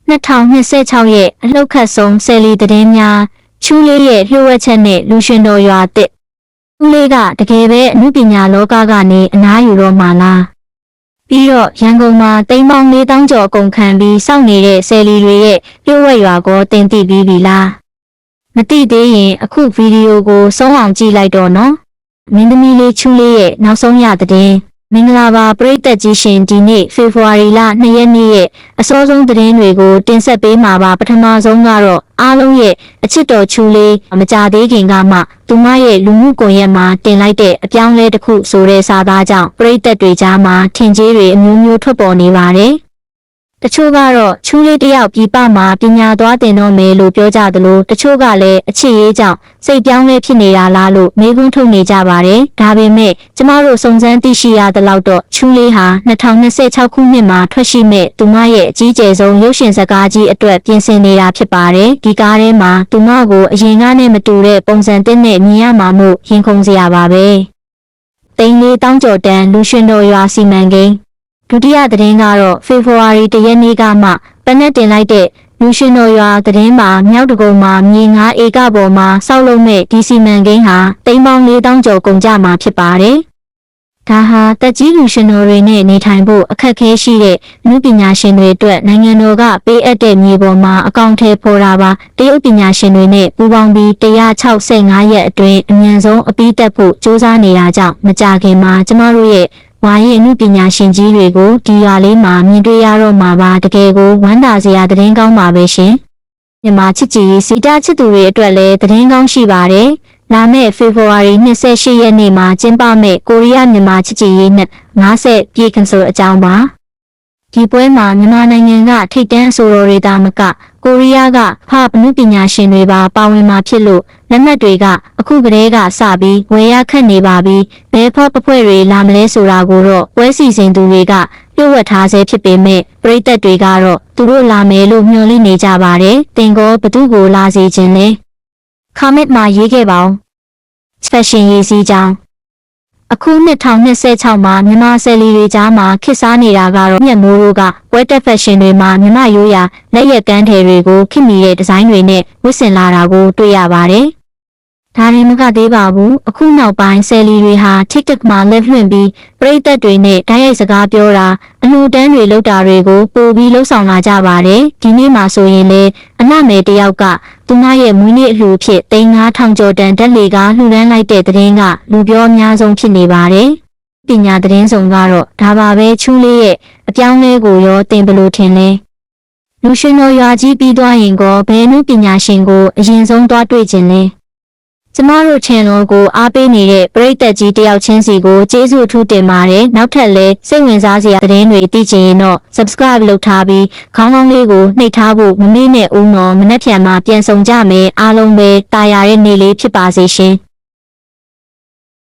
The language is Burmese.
2026ရဲ့အလှုပ်ခတ်ဆုံးဆယ်လီသတင်းများချူးလေးရဲ့လျှို့ဝှက်ချက်နဲ့လူရှင်တော်ရွာတစ်ချူးလေးကတကယ်ပဲအမှုပညာလောကကနေအနားယူတော့မှလားပြီးတော့ရန်ကုန်မှာတိမ်ပေါင်း4000ကျော်အကုန်ခံပြီးစောင့်နေတဲ့ဆယ်လီတွေရဲ့လျှို့ဝှက်ရွာကိုတင်သိပြီးပြီလားမသိသေးရင်အခုဗီဒီယိုကိုဆုံးအောင်ကြည့်လိုက်တော့နော်မင်းသမီးလေးချူးလေးရဲ့နောက်ဆုံးရသတင်းမင်္ဂလာပါပရိသတ်ကြီးရှင်ဒီနေ့ဖေဖော်ဝါရီလ2ရက်နေ့ရဲ့အစောဆုံးသတင်းတွေကိုတင်ဆက်ပေးမှာပါပထမဆုံးကတော့အားလုံးရဲ့အချစ်တော်ချူလေးမကြသေးခင်ကမှသူမရဲ့လူမှုကွန်ရက်မှာတင်လိုက်တဲ့အပြောင်းလဲတစ်ခုဆိုတဲ့စာသားကြောင့်ပရိသတ်တွေကြားမှာထင်ကြီးတွေအမျိုးမျိုးထွက်ပေါ်နေပါတယ်တချို့ကတော့ချူးလေးတယောက်ပြည်ပမှာပညာသွားတင်တော့မယ်လို့ပြောကြသလိုတချို့ကလည်းအချစ်ရေးကြောင့်စိတ်ပြောင်းလဲဖြစ်နေတာလားလို့မေးခွန်းထုတ်နေကြပါတယ်။ဒါပေမဲ့ကျမတို့စုံစမ်းသိရှိရသလောက်တော့ချူးလေးဟာ2026ခုနှစ်မှာထွက်ရှိမဲ့သူမရဲ့အကြီးကျယ်ဆုံးရုပ်ရှင်ဇာတ်ကားကြီးအတွက်ပြင်ဆင်နေတာဖြစ်ပါတယ်။ဒီကားထဲမှာသူမကိုအရင်ကနဲ့မတူတဲ့ပုံစံတစ်နဲ့မြင်ရမှာမို့ရင်ခုန်စရာပါပဲ။တိမ်လေးတောင်းကျော်တန်းလူရှင်တော်ရွာစီမံကိန်းဒုတိယသတင်းကတော့ဖေဖော်ဝါရီ1ရက်နေ့ကမှပနက်တင်လိုက်တဲ့လူရှင်တော်ရွာသတင်းမှာမြောက်တကုံမှာမြေ9ဧကပေါ်မှာဆောက်လုပ်မဲ့ဒီစီမံကိန်းဟာတိမ်ပေါင်း4000ကျော်ကုန်ကြမှာဖြစ်ပါတယ်။ဒါဟာတက်ကြီးလူရှင်တော်တွေနဲ့နေထိုင်ဖို့အခက်အခဲရှိတဲ့အမှုပညာရှင်တွေအတွက်နိုင်ငံတော်ကပေးအပ်တဲ့မြေပေါ်မှာအကောင့်ထဲပေါ်တာပါတရုတ်ပညာရှင်တွေနဲ့ပူးပေါင်းပြီး165ရက်အတွင်းအမြန်ဆုံးအပြီးတက်ဖို့စ조사နေတာကြောင့်မကြခင်မှာကျမတို့ရဲ့ဝါရင်အမှုပညာရှင်ကြီးတွေကိုဒီရွာလေးမှာမြင်တွေ့ရတော့မှာပါတကယ်ကိုဝမ်းသာစရာသတင်းကောင်းပါပဲရှင်မြန်မာချစ်ကြည်ရေးစီတာချစ်သူတွေအတွက်လည်းသတင်းကောင်းရှိပါတယ်လာမယ့်ဖေဖော်ဝါရီ28ရက်နေ့မှာကျင်းပမယ့်ကိုရီးယားမြန်မာချစ်ကြည်ရေးနဲ့50ပြည့်ကွန်ဆာအကြောင်းပါဒီပွဲမှာမြန်မာနိုင်ငံကထိပ်တန်းအဆိုတော်တွေသာမကကိုရီးယားကဖအမှုပညာရှင်တွေပါပါဝင်မှာဖြစ်လို့လက်နက်တွေကအခုကတည်းကစပြီးဝယ်ရခက်နေပါပြီဘယ်ဖော့ပဖွဲ့တွေလာမလဲဆိုတာကိုတော့ပွဲစီစဉ်သူတွေကပြုတ်ဝတ်ထားဆဲဖြစ်ပေမဲ့ပရိသတ်တွေကတော့သူတို့လာမယ်လို့မျှော်လင့်နေကြပါတယ်တင်ကောဘသူကိုလာစေခြင်းလဲ comment မှာရေးခဲ့ပါဦး fashion ရေးစည်းကြောင်းအခု2026မှာမြန်မာဆယ်လီတွေကြားမှာခေတ်စားနေတာကတော့မြတ်မိုးတို့ကဝက်တက်ဖက်ရှင်တွေမှာမြန်မာရိုးရာလက်ရက်ကန်းထည်တွေကိုခင်မီရဲ့ဒီဇိုင်းတွေနဲ့ဝတ်ဆင်လာတာကိုတွေ့ရပါတယ်။ဒါရင်မကသေးပါဘူးအခုနောက်ပိုင်းဆယ်လီတွေဟာ TikTok မှာ live လွှင့်ပြီးပရိသတ်တွေနဲ့တိုက်ရိုက်စကားပြောတာအလှူဒန်းတွေလုပ်တာတွေကိုပိုပြီးလှုပ်ဆောင်လာကြပါတယ်။ဒီနေ့မှာဆိုရင်လေအနှမဲတယောက်ကသူမရဲ့မွေးနေ့အလှူဖြစ်3,000ကျော်တန်ဓာတ်လေကားလှူဒန်းလိုက်တဲ့သတင်းကလူပြောအများဆုံးဖြစ်နေပါတယ်။ပညာသတင်းစုံကတော့ဒါပါပဲချူးလေးရဲ့အပြောင်းလဲကိုရောတင်ဘလို့ထင်လဲ။လူရှင်တော်ရွာကြီးပြီးသွားရင်ကောဘယ်နုပညာရှင်ကိုအရင်ဆုံးသွားတွေ့ခြင်းလဲ။ကျမတို့ channel ကိုအားပေးနေတဲ့ပရိသတ်ကြီးတယောက်ချင်းစီကိုကျေးဇူးအထူးတင်ပါတယ်။နောက်ထပ်လည်းစိတ်ဝင်စားစရာသတင်းတွေသိချင်ရင်တော့ subscribe လုပ်ထားပြီးခေါင်းကောင်းလေးကိုနှိပ်ထားဖို့မမေ့နဲ့ဦးနော်မနှက်ဖြန်မှာပြန်ဆောင်ကြမယ်အားလုံးပဲတာယာတဲ့နေ့လေးဖြစ်ပါစေရှင်။